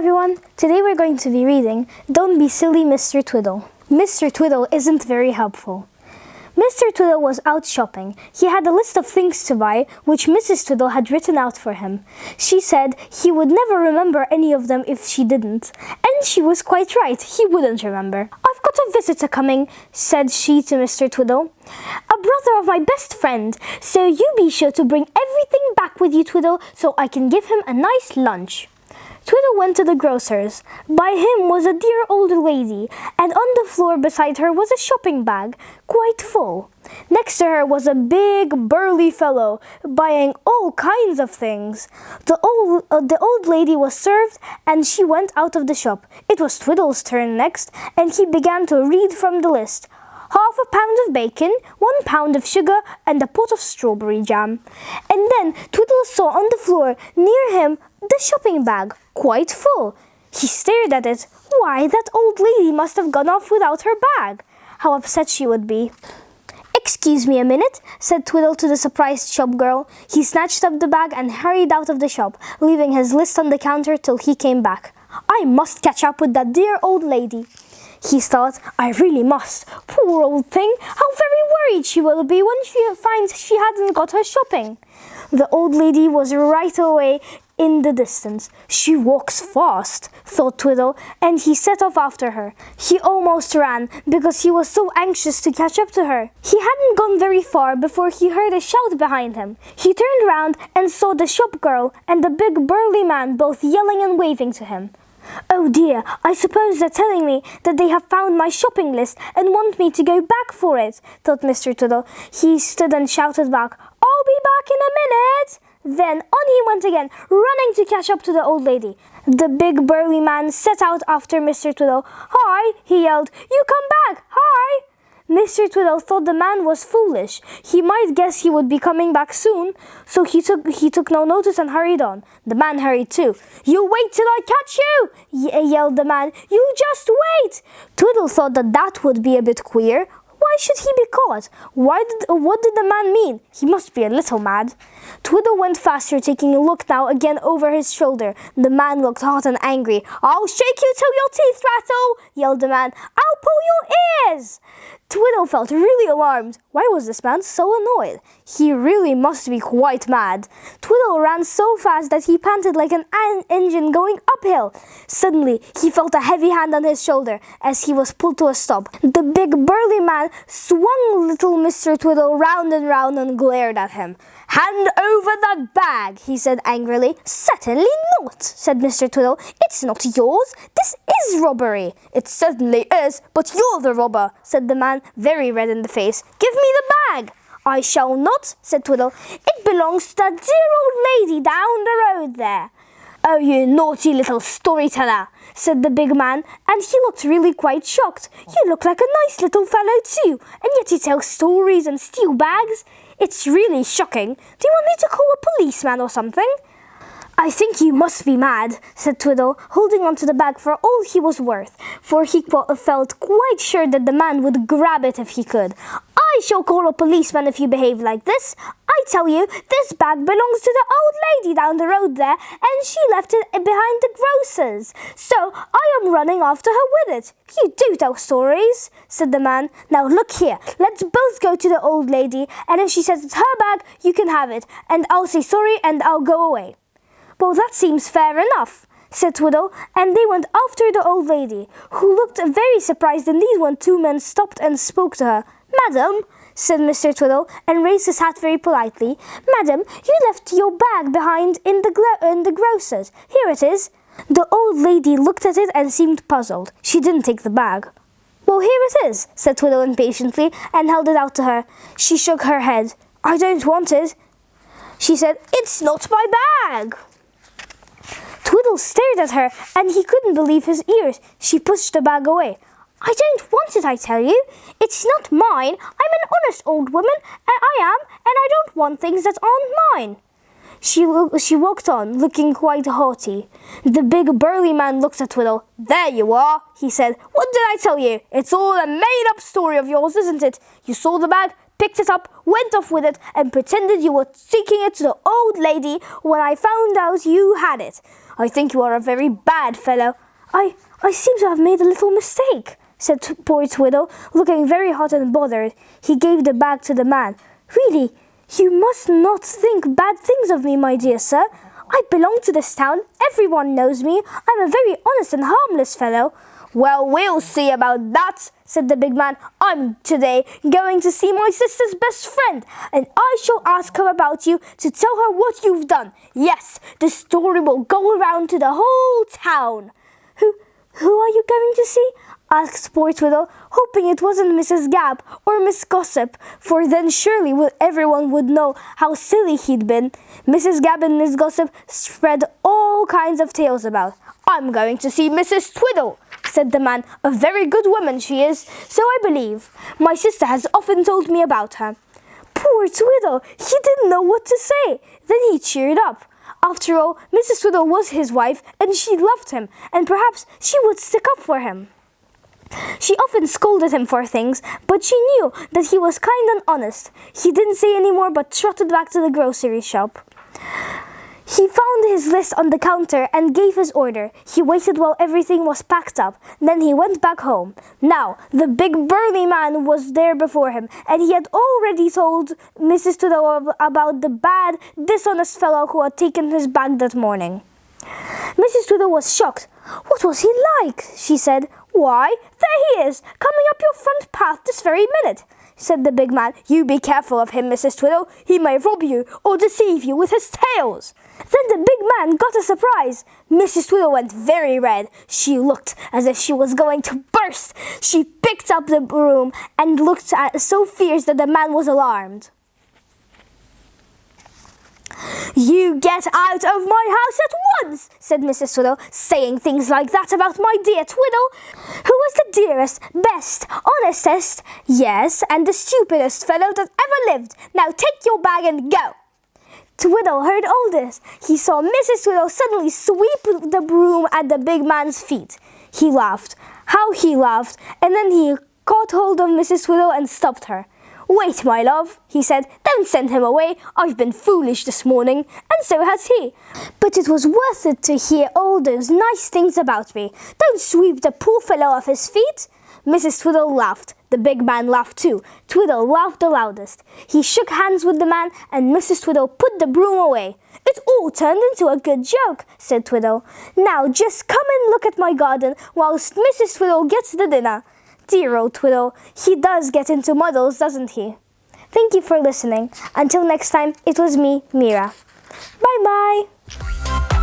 everyone, today we're going to be reading Don't Be Silly, Mr. Twiddle. Mr. Twiddle isn't very helpful. Mr. Twiddle was out shopping. He had a list of things to buy, which Mrs. Twiddle had written out for him. She said he would never remember any of them if she didn't. And she was quite right, he wouldn't remember. "I've got a visitor coming," said she to Mr. Twiddle. "A brother of my best friend. So you be sure to bring everything back with you, Twiddle, so I can give him a nice lunch." Twiddle went to the grocer's. By him was a dear old lady, and on the floor beside her was a shopping bag, quite full. Next to her was a big, burly fellow, buying all kinds of things. The old lady was served, and she went out of the shop. It was Twiddle's turn next, and he began to read from the list. 1/2 pound of bacon, 1 pound of sugar, and a pot of strawberry jam. And then Twiddle saw on the floor near him the shopping bag, quite full. He stared at it. Why, that old lady must have gone off without her bag. How upset she would be. "Excuse me a minute," said Twiddle to the surprised shop girl. He snatched up the bag and hurried out of the shop, leaving his list on the counter till he came back. "I must catch up with that dear old lady," he thought. "I really must. Poor old thing, how very worried she will be when she finds she hadn't got her shopping." The old lady was right away in the distance. "She walks fast," thought Twiddle, and he set off after her. He almost ran because he was so anxious to catch up to her. He hadn't gone very far before he heard a shout behind him. He turned round and saw the shop girl and the big burly man both yelling and waving to him. "Oh dear, I suppose they're telling me that they have found my shopping list and want me to go back for it," thought Mr. Twiddle. He stood and shouted back, "I'll be back in a minute." Then on he went again, running to catch up to the old lady. The big burly man set out after Mr. Twiddle. "Hi," he yelled, "you come back, hi!" Mr. Twiddle thought the man was foolish. He might guess he would be coming back soon, so he took no notice and hurried on. The man hurried too. "You wait till I catch you!" yelled the man. "You just wait!" Twiddle thought that would be a bit queer. Why should he be caught? What did the man mean? He must be a little mad. Twiddle went faster, taking a look now again over his shoulder. The man looked hot and angry. "I'll shake you till your teeth rattle!" yelled the man. "I'll pull your ears!" Twiddle felt really alarmed. Why was this man so annoyed? He really must be quite mad. Twiddle ran so fast that he panted like an engine going uphill. Suddenly, he felt a heavy hand on his shoulder as he was pulled to a stop. The big burly man swung little Mr. Twiddle round and glared at him. "Hand over that bag," he said angrily. "Certainly not," said Mr. Twiddle. "It's not yours. This is robbery." "It certainly is, but you're the robber," said the man, very red in the face. "Give me the bag." "I shall not," said Twiddle. "It belongs to that dear old lady down the road there." "Oh, you naughty little storyteller," said the big man, and he looked really quite shocked. "You look like a nice little fellow too, and yet you tell stories and steal bags. It's really shocking. Do you want me to call a policeman or something?" "I think you must be mad," said Twiddle, holding onto the bag for all he was worth, for he felt quite sure that the man would grab it if he could. "I shall call a policeman if you behave like this. I tell you, this bag belongs to the old lady down the road there, and she left it behind the grocer's. So I am running after her with it." "You do tell stories," said the man. "Now look here, let's both go to the old lady, and if she says it's her bag, you can have it, and I'll say sorry and I'll go away." "Well, that seems fair enough," said Twiddle, and they went after the old lady, who looked very surprised indeed when two men stopped and spoke to her. "Madam," said Mr. Twiddle, and raised his hat very politely. "Madam, you left your bag behind in the grocer's. Here it is." The old lady looked at it and seemed puzzled. She didn't take the bag. "Well, here it is," said Twiddle impatiently, and held it out to her. She shook her head. "I don't want it," she said. "It's not my bag." Twiddle stared at her, and he couldn't believe his ears. She pushed the bag away. "I don't want it, I tell you. It's not mine. I'm an honest old woman, and I don't want things that aren't mine." She walked on, looking quite haughty. The big burly man looked at Twiddle. "There you are," he said. "What did I tell you? It's all a made-up story of yours, isn't it? You saw the bag, picked it up, went off with it, and pretended you were taking it to the old lady when I found out you had it. I think you are a very bad fellow." I seem to have made a little mistake," said poor Twiddle, looking very hot and bothered. He gave the bag to the man. "Really, you must not think bad things of me, my dear sir. I belong to this town. Everyone knows me. I'm a very honest and harmless fellow." "Well, we'll see about that," said the big man. "I'm today going to see my sister's best friend, and I shall ask her about you to tell her what you've done. Yes, the story will go around to the whole town." Who are you going to see?" asked poor Twiddle, hoping it wasn't Mrs. Gab or Miss Gossip, for then surely everyone would know how silly he'd been. Mrs. Gab and Miss Gossip spread all kinds of tales about. "I'm going to see Mrs. Twiddle," said the man. "A very good woman she is, so I believe. My sister has often told me about her." Poor Twiddle! He didn't know what to say. Then he cheered up. After all, Mrs. Twiddle was his wife, and she loved him, and perhaps she would stick up for him. She often scolded him for things, but she knew that he was kind and honest. He didn't say any more, but trotted back to the grocery shop. He found his list on the counter and gave his order. He waited while everything was packed up. Then he went back home. Now, the big burly man was there before him, and he had already told Mrs. Twiddle about the bad, dishonest fellow who had taken his bag that morning. Mrs. Twiddle was shocked. "What was he like?" she said. "Why, there he is, coming up your front path this very minute," said the big man. "You be careful of him, Mrs. Twiddle. He may rob you or deceive you with his tails." Then the big man got a surprise. Mrs. Twiddle went very red. She looked as if she was going to burst. She picked up the broom and looked so fierce that the man was alarmed. "You get out of my house at once," said Mrs. Twiddle, "saying things like that about my dear Twiddle, who was the dearest, best, honestest, yes, and the stupidest fellow that ever lived. Now take your bag and go." Twiddle heard all this. He saw Mrs. Twiddle suddenly sweep the broom at the big man's feet. He laughed. How he laughed! And then he caught hold of Mrs. Twiddle and stopped her. "Wait, my love," he said. "Don't send him away. I've been foolish this morning, and so has he. But it was worth it to hear all those nice things about me. Don't sweep the poor fellow off his feet." Mrs. Twiddle laughed. The big man laughed too. Twiddle laughed the loudest. He shook hands with the man, and Mrs. Twiddle put the broom away. "It all turned into a good joke," said Twiddle. "Now just come and look at my garden whilst Mrs. Twiddle gets the dinner." Dear old Twiddle, he does get into muddles, doesn't he? Thank you for listening. Until next time, it was me, Mira. Bye-bye.